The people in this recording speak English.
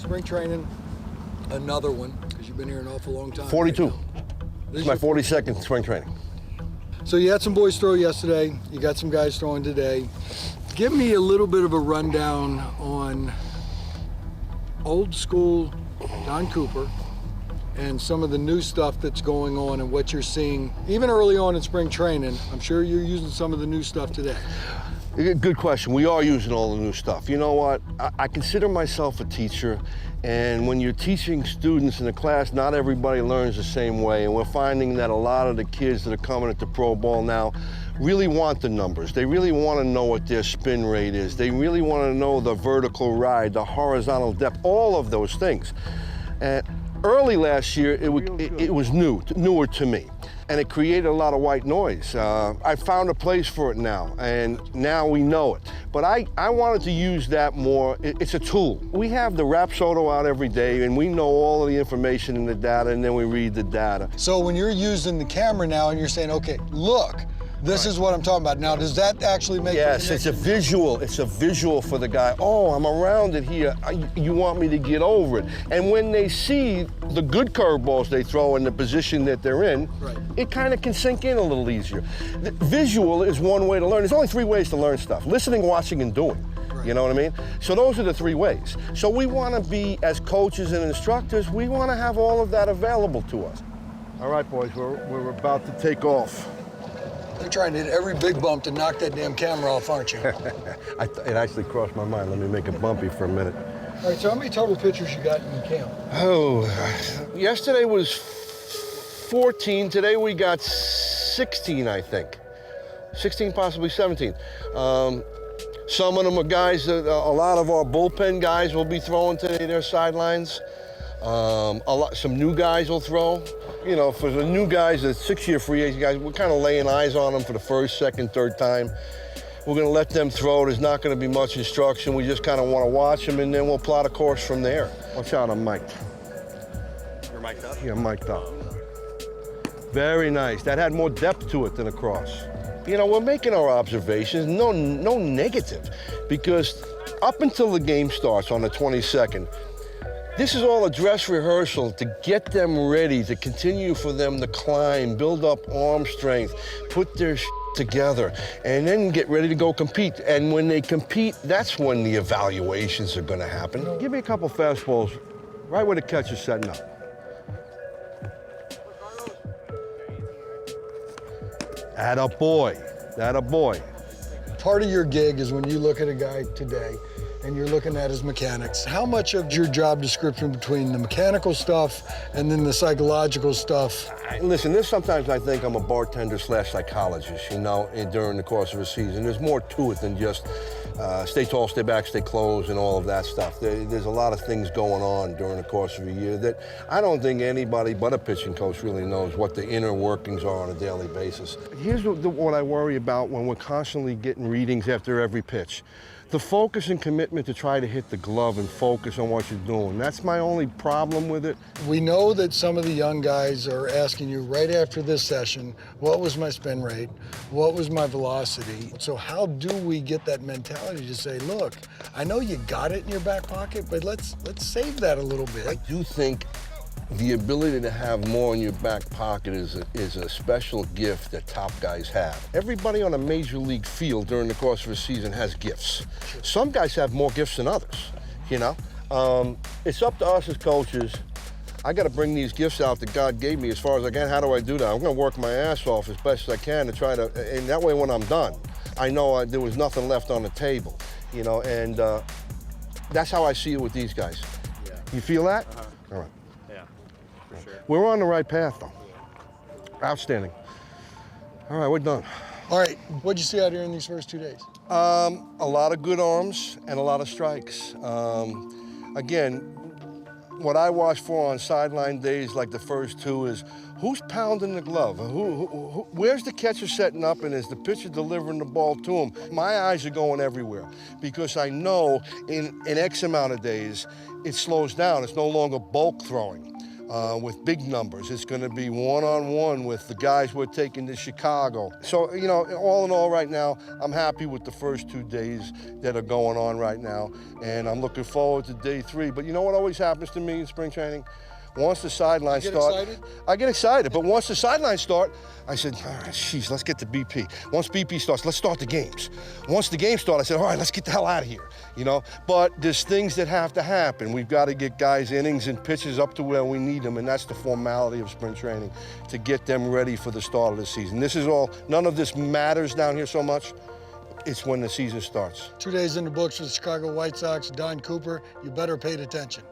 spring training, another one, because you've been here an awful long time. 42. Right, This is my 42nd spring training. so you had some boys throw yesterday. You got some guys throwing today. Give me a little bit of a rundown on old school Don Cooper and some of the new stuff that's going on and what you're seeing, even early on in spring training. I'm sure you're using some of the new stuff today. Good question. We are using all the new stuff. You know what? I consider myself a teacher, and when you're teaching students in a class, not everybody learns the same way, and we're finding that a lot of the kids that are coming at the pro ball now really want the numbers. They really want to know what their spin rate is. They really want to know the vertical ride, the horizontal depth, all of those things. And early last year, it was newer to me. And it created a lot of white noise. I found a place for it now, and now we know it. But I wanted to use that more. It's a tool. We have the Rapsodo out every day, and we know all of the information in the data, and then we read the data. So when you're using the camera now and you're saying, okay, look, this is what I'm talking about. Now, does that actually make Yes, it's a visual. It's a visual for the guy. Oh, I'm around it here. You want me to get over it. And when they see the good curveballs they throw in the position that they're in, it kind of can sink in a little easier. The visual is one way to learn. There's only 3 ways to learn stuff: listening, watching, and doing. You know what I mean? So those are the 3 ways. So we want to be, as coaches and instructors, we want to have all of that available to us. All right, boys, we're about to take off. You're trying to hit every big bump to knock that damn camera off, aren't you? It actually crossed my mind. Let me make it bumpy for a minute. All right, so how many total pitchers you got in camp? Oh, yesterday was 14. Today we got 16, I think. 16, possibly 17. Some of them are guys that a lot of our bullpen guys will be throwing today, their sidelines. Some new guys will throw. You know, for the new guys, the 6-year free agent guys, we're kind of laying eyes on them for the first, second, third time. We're going to let them throw. There's not going to be much instruction. We just kind of want to watch them, and then we'll plot a course from there. Watch out, I'm mic'd. You're mic'd up? Yeah, mic'd up. Very nice. That had more depth to it than a cross. You know, we're making our observations, no negative, because up until the game starts on the 22nd, this is all a dress rehearsal to get them ready, to continue for them to climb, build up arm strength, put their together, and then get ready to go compete. And when they compete, that's when the evaluations are going to happen. Give me a couple fastballs right where the catcher's setting up. Attaboy. Part of your gig is when you look at a guy today and you're looking at his mechanics. How much of your job description between the mechanical stuff and then the psychological stuff? Listen, there's sometimes I think I'm a bartender / psychologist, you know, during the course of a season. There's more to it than just stay tall, stay back, stay close, and all of that stuff. There's a lot of things going on during the course of a year that I don't think anybody but a pitching coach really knows what the inner workings are on a daily basis. Here's what I worry about when we're constantly getting readings after every pitch. The focus and commitment to try to hit the glove and focus on what you're doing. That's my only problem with it. We know that some of the young guys are asking you right after this session, what was my spin rate? What was my velocity? So how do we get that mentality to say, look, I know you got it in your back pocket, but let's save that a little bit. I do think the ability to have more in your back pocket is a special gift that top guys have. Everybody on a major league field during the course of a season has gifts. Some guys have more gifts than others, you know? It's up to us as coaches. I got to bring these gifts out that God gave me as far as I can. How do I do that? I'm going to work my ass off as best as I can to try to, and that way when I'm done, I know there was nothing left on the table, you know, and that's how I see it with these guys. Yeah. You feel that? All right. Sure. We're on the right path, though. Outstanding. All right, we're done. All right, what'd you see out here in these first 2 days? A lot of good arms and a lot of strikes. Again, what I watch for on sideline days like the first 2 is who's pounding the glove? Where's the catcher setting up, and is the pitcher delivering the ball to him? My eyes are going everywhere because I know in X amount of days it slows down. It's no longer bulk throwing. with big numbers. It's going to be one-on-one with the guys we're taking to Chicago. So, you know, all in all right now, I'm happy with the first 2 days that are going on right now, and I'm looking forward to day 3. But you know what always happens to me in spring training? Once the sidelines start, excited? I get excited, but once the sidelines start, I said, all right, geez, let's get to BP. Once BP starts, let's start the games. Once the games start, I said, all right, let's get the hell out of here, you know? But there's things that have to happen. We've got to get guys' innings and pitches up to where we need them, and that's the formality of spring training, to get them ready for the start of the season. This is all, none of this matters down here so much. It's when the season starts. 2 days in the books for the Chicago White Sox. Don Cooper, you better paid attention.